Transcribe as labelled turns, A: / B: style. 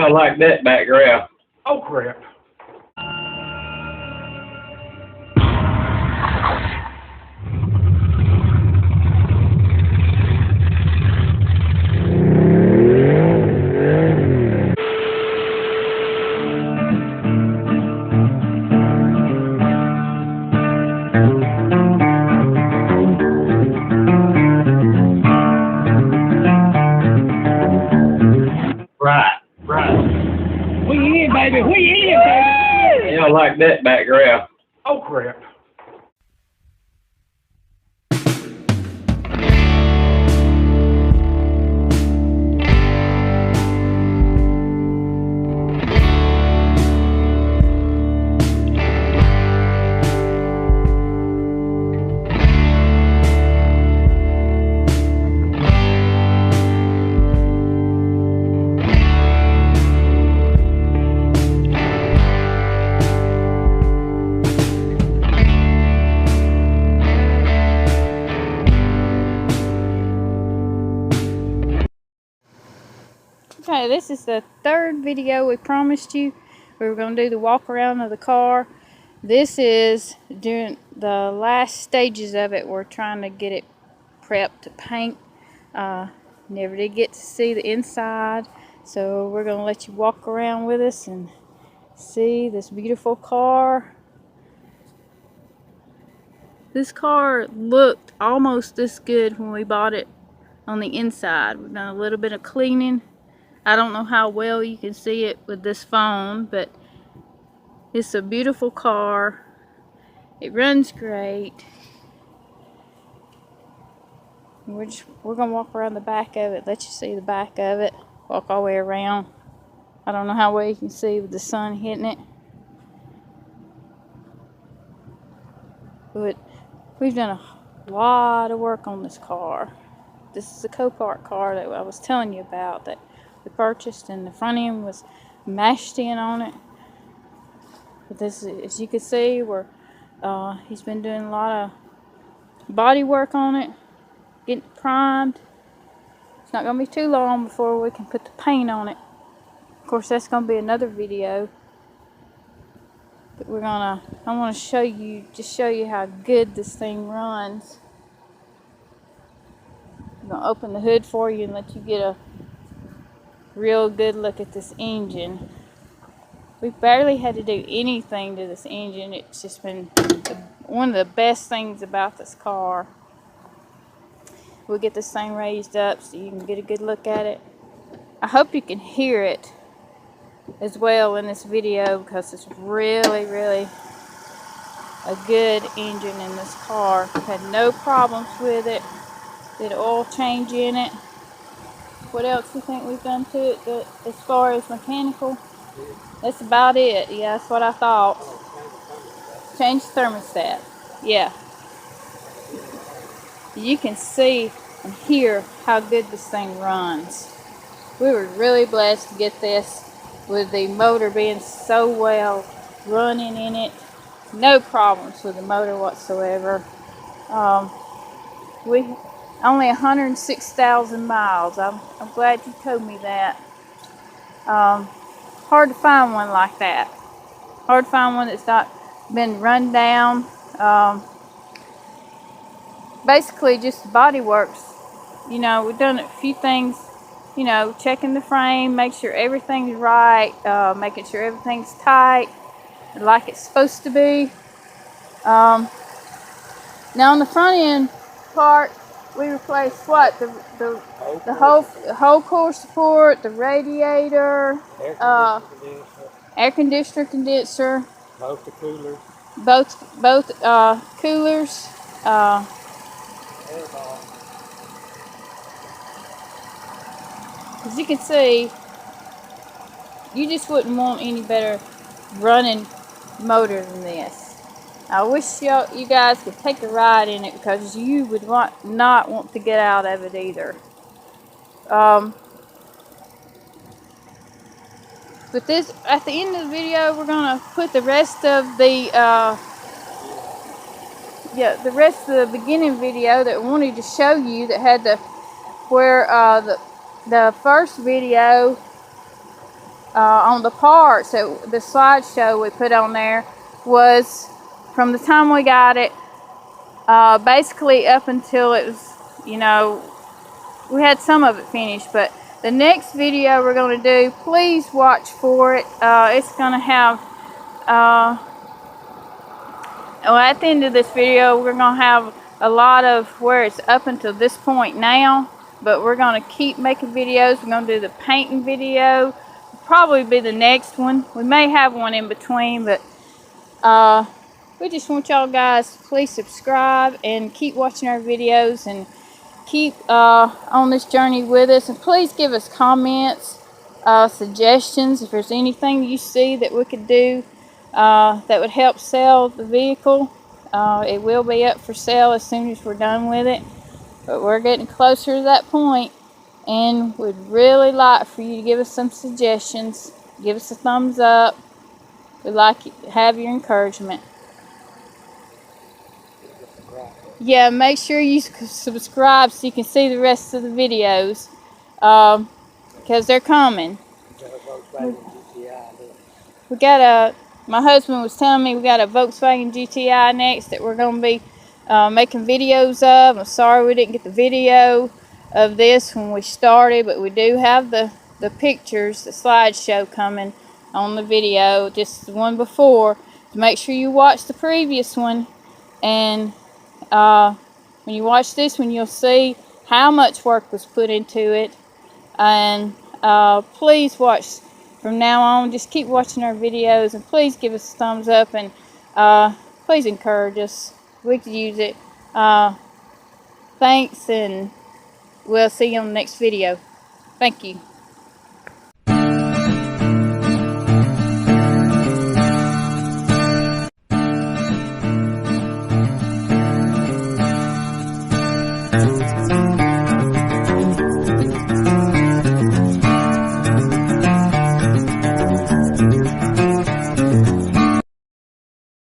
A: don't like that background.
B: Oh crap.
A: Right.
B: We in, baby. We in, baby.
A: You don't like that background.
B: Oh crap.
C: Okay, this is the third video we promised you. We were going to do the walk around of the car. This is during the last stages of it. We're trying to get it prepped to paint. Never did get to see the inside, so we're going to let you walk around with us and see this beautiful car. This car looked almost this good when we bought it on the inside. We've done a little bit of cleaning. I don't know how well you can see it with this phone, but it's a beautiful car. It runs great. We're gonna walk around the back of it, let you see the back of it, walk all the way around. I don't know how well you can see with the sun hitting it, but we've done a lot of work on this car. This is a Copart car that I was telling you about that we purchased, and the front end was mashed in on it. But this, as you can see, he's been doing a lot of body work on it, getting it primed. It's not going to be too long before we can put the paint on it. Of course, that's going to be another video. But I want to show you how good this thing runs. I'm going to open the hood for you and let you get a real good look at this engine. We barely had to do anything to this engine. It's just been one of the best things about this car. We'll get this thing raised up so you can get a good look at it. I hope you can hear it as well in this video, because it's really, really a good engine in this car. We've had no problems with it. Did an oil change in it. What else do you think we've done to it as far as mechanical? That's about it. Yeah, that's what I thought. Change the thermostat. Yeah. You can see and hear how good this thing runs. We were really blessed to get this with the motor being so well running in it. No problems with the motor whatsoever. We only 106,000 miles. I'm glad you told me that. Hard to find one like that. Hard to find one that's not been run down. Basically just the body works. You know, we've done a few things, you know, checking the frame, make sure everything's right, making sure everything's tight like it's supposed to be. Now on the front end part, we replaced what? The whole core support, the radiator, air conditioner condenser,
B: Both the coolers.
C: both coolers. As you can see, you just wouldn't want any better running motor than this. I wish you guys could take a ride in it, because you would not want to get out of it either. But this, at the end of the video, we're gonna put the rest of the rest of the beginning video that we wanted to show you, that had the first video on the parts that the slideshow we put on there was from the time we got it, basically up until it was, you know, we had some of it finished. But the next video we're going to do, please watch for it. It's going to have, well, at the end of this video, we're going to have a lot of where it's up until this point now. But we're going to keep making videos. We're going to do the painting video. Probably be the next one. We may have one in between, but we just want y'all guys to please subscribe and keep watching our videos and keep on this journey with us. And please give us comments, suggestions. If there's anything you see that we could do that would help sell the vehicle, it will be up for sale as soon as we're done with it. But we're getting closer to that point, and we'd really like for you to give us some suggestions. Give us a thumbs up. We'd like to have your encouragement. Yeah, make sure you subscribe so you can see the rest of the videos, because they're coming. We got my husband was telling me we got a Volkswagen GTI next that we're going to be making videos of. I'm sorry we didn't get the video of this when we started, but we do have the pictures, the slideshow coming on the video, just the one before. Make sure you watch the previous one, and when you watch this one, you'll see how much work was put into it. And please watch from now on. Just keep watching our videos, and please give us a thumbs up, and please encourage us. We could use it. Thanks, and we'll see you on the next video. Thank you.